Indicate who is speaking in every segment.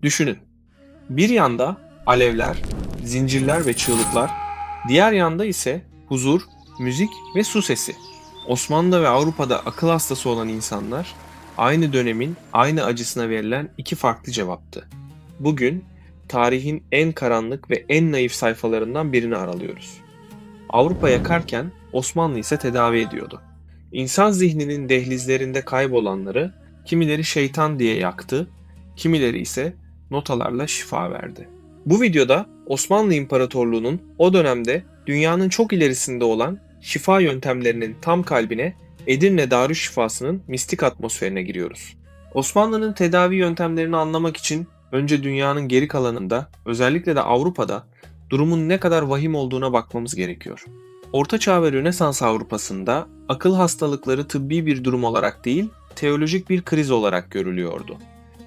Speaker 1: Düşünün, bir yanda alevler, zincirler ve çığlıklar, diğer yanda ise huzur, müzik ve su sesi. Osmanlı ve Avrupa'da akıl hastası olan insanlar aynı dönemin aynı acısına verilen iki farklı cevaptı. Bugün tarihin en karanlık ve en naif sayfalarından birini aralıyoruz. Avrupa yakarken Osmanlı ise tedavi ediyordu. İnsan zihninin dehlizlerinde kaybolanları kimileri şeytan diye yaktı, kimileri ise notalarla şifa verdi. Bu videoda Osmanlı İmparatorluğu'nun o dönemde dünyanın çok ilerisinde olan şifa yöntemlerinin tam kalbine, Edirne Darüşşifası'nın mistik atmosferine giriyoruz. Osmanlı'nın tedavi yöntemlerini anlamak için önce dünyanın geri kalanında, özellikle de Avrupa'da durumun ne kadar vahim olduğuna bakmamız gerekiyor. Orta Çağ ve Rönesans Avrupa'sında akıl hastalıkları tıbbi bir durum olarak değil, teolojik bir kriz olarak görülüyordu.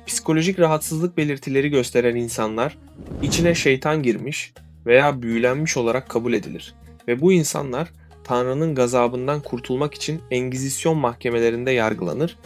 Speaker 1: Psikolojik rahatsızlık belirtileri gösteren insanlar içine şeytan girmiş veya büyülenmiş olarak kabul edilir ve bu insanlar Tanrı'nın gazabından kurtulmak için Engizisyon mahkemelerinde yargılanır,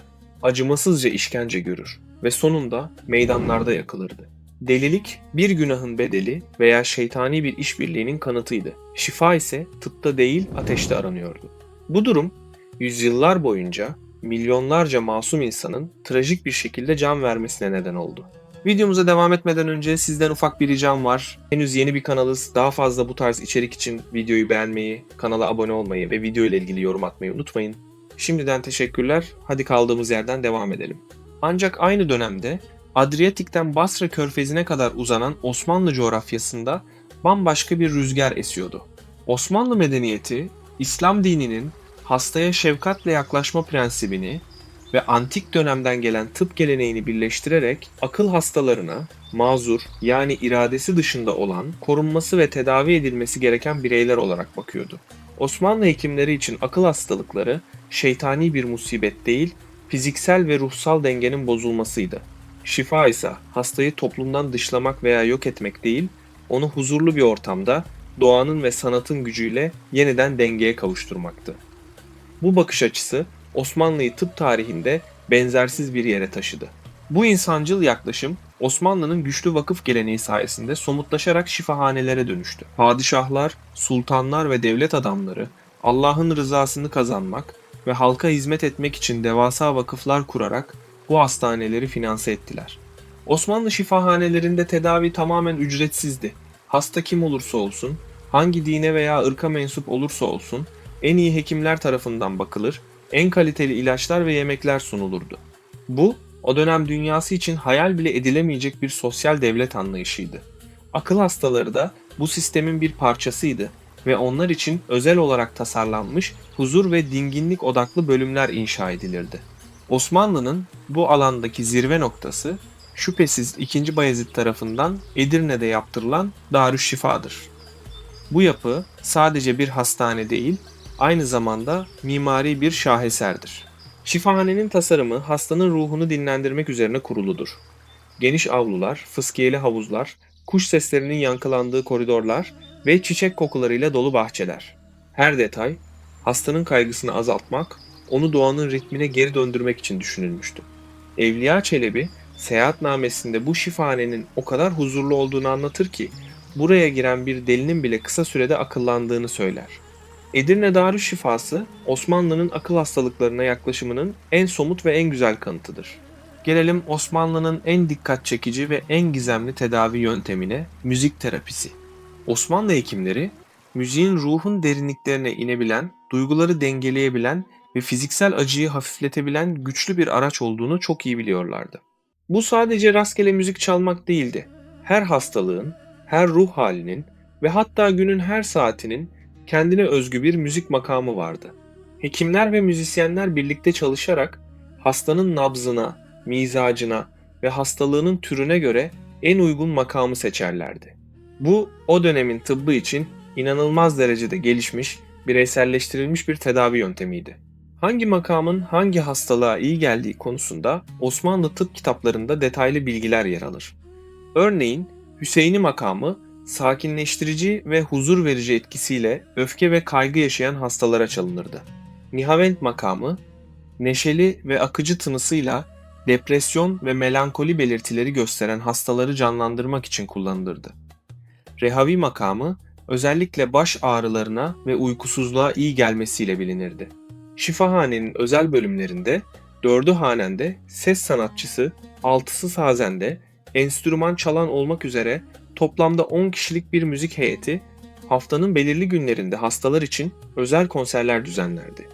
Speaker 1: acımasızca işkence görür ve sonunda meydanlarda yakılırdı. Delilik bir günahın bedeli veya şeytani bir işbirliğinin kanıtıydı. Şifa ise tıpta değil ateşte aranıyordu. Bu durum yüzyıllar boyunca milyonlarca masum insanın trajik bir şekilde can vermesine neden oldu. Videomuza devam etmeden önce sizden ufak bir ricam var. Henüz yeni bir kanalız. Daha fazla bu tarz içerik için videoyu beğenmeyi, kanala abone olmayı ve video ile ilgili yorum atmayı unutmayın. Şimdiden teşekkürler. Hadi kaldığımız yerden devam edelim. Ancak aynı dönemde Adriyatik'ten Basra Körfezi'ne kadar uzanan Osmanlı coğrafyasında bambaşka bir rüzgar esiyordu. Osmanlı medeniyeti, İslam dininin hastaya şefkatle yaklaşma prensibini ve antik dönemden gelen tıp geleneğini birleştirerek akıl hastalarına mazur yani iradesi dışında olan korunması ve tedavi edilmesi gereken bireyler olarak bakıyordu. Osmanlı hekimleri için akıl hastalıkları şeytani bir musibet değil, fiziksel ve ruhsal dengenin bozulmasıydı. Şifa ise hastayı toplumdan dışlamak veya yok etmek değil, onu huzurlu bir ortamda doğanın ve sanatın gücüyle yeniden dengeye kavuşturmaktı. Bu bakış açısı Osmanlı'yı tıp tarihinde benzersiz bir yere taşıdı. Bu insancıl yaklaşım Osmanlı'nın güçlü vakıf geleneği sayesinde somutlaşarak şifahanelere dönüştü. Padişahlar, sultanlar ve devlet adamları Allah'ın rızasını kazanmak ve halka hizmet etmek için devasa vakıflar kurarak bu hastaneleri finanse ettiler. Osmanlı şifahanelerinde tedavi tamamen ücretsizdi. Hasta kim olursa olsun, hangi dine veya ırka mensup olursa olsun, en iyi hekimler tarafından bakılır, en kaliteli ilaçlar ve yemekler sunulurdu. Bu, o dönem dünyası için hayal bile edilemeyecek bir sosyal devlet anlayışıydı. Akıl hastaları da bu sistemin bir parçasıydı ve onlar için özel olarak tasarlanmış huzur ve dinginlik odaklı bölümler inşa edilirdi. Osmanlı'nın bu alandaki zirve noktası şüphesiz II. Bayezid tarafından Edirne'de yaptırılan Darüşşifa'dır. Bu yapı sadece bir hastane değil, aynı zamanda mimari bir şaheserdir. Şifahanenin tasarımı hastanın ruhunu dinlendirmek üzerine kuruludur. Geniş avlular, fıskiyeli havuzlar, kuş seslerinin yankılandığı koridorlar ve çiçek kokularıyla dolu bahçeler. Her detay hastanın kaygısını azaltmak, onu doğanın ritmine geri döndürmek için düşünülmüştü. Evliya Çelebi seyahatnamesinde bu şifahanenin o kadar huzurlu olduğunu anlatır ki buraya giren bir delinin bile kısa sürede akıllandığını söyler. Edirne Darüşşifası, Osmanlı'nın akıl hastalıklarına yaklaşımının en somut ve en güzel kanıtıdır. Gelelim Osmanlı'nın en dikkat çekici ve en gizemli tedavi yöntemine, müzik terapisi. Osmanlı hekimleri, müziğin ruhun derinliklerine inebilen, duyguları dengeleyebilen ve fiziksel acıyı hafifletebilen güçlü bir araç olduğunu çok iyi biliyorlardı. Bu sadece rastgele müzik çalmak değildi. Her hastalığın, her ruh halinin ve hatta günün her saatinin kendine özgü bir müzik makamı vardı. Hekimler ve müzisyenler birlikte çalışarak hastanın nabzına, mizacına ve hastalığının türüne göre en uygun makamı seçerlerdi. Bu o dönemin tıbbı için inanılmaz derecede gelişmiş, bireyselleştirilmiş bir tedavi yöntemiydi. Hangi makamın hangi hastalığa iyi geldiği konusunda Osmanlı tıp kitaplarında detaylı bilgiler yer alır. Örneğin Hüseyini makamı sakinleştirici ve huzur verici etkisiyle öfke ve kaygı yaşayan hastalara çalınırdı. Nihavend makamı neşeli ve akıcı tınısıyla depresyon ve melankoli belirtileri gösteren hastaları canlandırmak için kullanılırdı. Rehavi makamı özellikle baş ağrılarına ve uykusuzluğa iyi gelmesiyle bilinirdi. Şifahanenin özel bölümlerinde 4'ü hanende, ses sanatçısı, 6'sı sazende, enstrüman çalan olmak üzere toplamda 10 kişilik bir müzik heyeti haftanın belirli günlerinde hastalar için özel konserler düzenlerdi.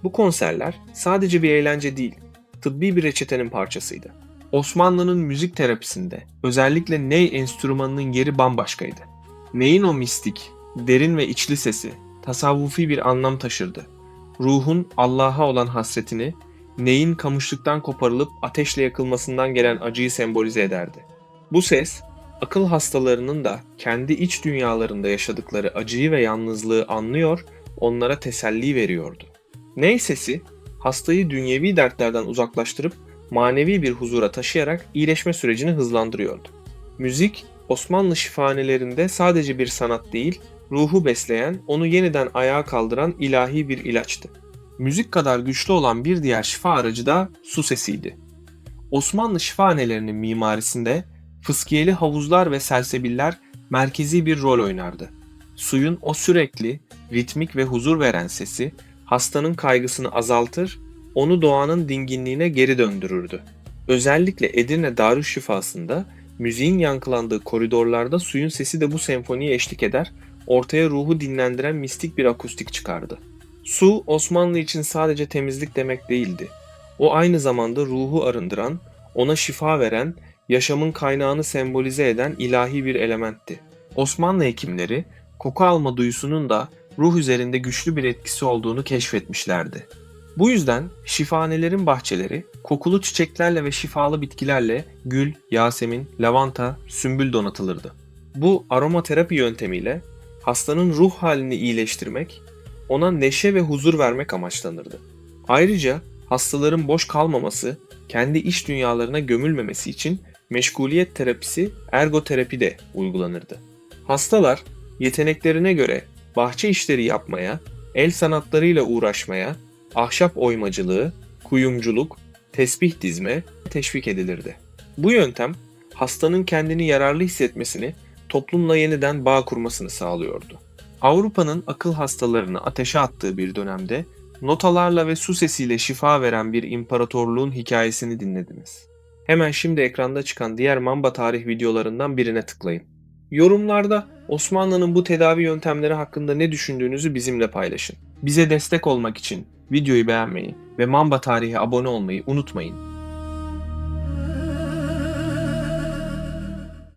Speaker 1: Bu konserler sadece bir eğlence değil, tıbbi bir reçetenin parçasıydı. Osmanlı'nın müzik terapisinde özellikle ney enstrümanının yeri bambaşkaydı. Neyin o mistik, derin ve içli sesi tasavvufi bir anlam taşırdı. Ruhun Allah'a olan hasretini, neyin kamışlıktan koparılıp ateşle yakılmasından gelen acıyı sembolize ederdi. Bu ses, akıl hastalarının da kendi iç dünyalarında yaşadıkları acıyı ve yalnızlığı anlıyor, onlara teselli veriyordu. Ney sesi, hastayı dünyevi dertlerden uzaklaştırıp manevi bir huzura taşıyarak iyileşme sürecini hızlandırıyordu. Müzik, Osmanlı şifahanelerinde sadece bir sanat değil, ruhu besleyen, onu yeniden ayağa kaldıran ilahi bir ilaçtı. Müzik kadar güçlü olan bir diğer şifa aracı da su sesiydi. Osmanlı şifahanelerinin mimarisinde fıskiyeli havuzlar ve selsebiller merkezi bir rol oynardı. Suyun o sürekli, ritmik ve huzur veren sesi hastanın kaygısını azaltır, onu doğanın dinginliğine geri döndürürdü. Özellikle Edirne Darüşşifası'nda müziğin yankılandığı koridorlarda suyun sesi de bu senfoniye eşlik eder, ortaya ruhu dinlendiren mistik bir akustik çıkardı. Su, Osmanlı için sadece temizlik demek değildi. O aynı zamanda ruhu arındıran, ona şifa veren, yaşamın kaynağını sembolize eden ilahi bir elementti. Osmanlı hekimleri, koku alma duyusunun da ruh üzerinde güçlü bir etkisi olduğunu keşfetmişlerdi. Bu yüzden şifahanelerin bahçeleri kokulu çiçeklerle ve şifalı bitkilerle gül, yasemin, lavanta, sümbül donatılırdı. Bu aromaterapi yöntemiyle hastanın ruh halini iyileştirmek, ona neşe ve huzur vermek amaçlanırdı. Ayrıca hastaların boş kalmaması, kendi iç dünyalarına gömülmemesi için meşguliyet terapisi, ergoterapi de uygulanırdı. Hastalar yeteneklerine göre bahçe işleri yapmaya, el sanatlarıyla uğraşmaya, ahşap oymacılığı, kuyumculuk, tesbih dizme teşvik edilirdi. Bu yöntem hastanın kendini yararlı hissetmesini, toplumla yeniden bağ kurmasını sağlıyordu. Avrupa'nın akıl hastalarını ateşe attığı bir dönemde notalarla ve su sesiyle şifa veren bir imparatorluğun hikayesini dinlediniz. Hemen şimdi ekranda çıkan diğer Mamba tarih videolarından birine tıklayın. Yorumlarda Osmanlı'nın bu tedavi yöntemleri hakkında ne düşündüğünüzü bizimle paylaşın. Bize destek olmak için videoyu beğenmeyi ve Mamba Tarihi'ye abone olmayı unutmayın.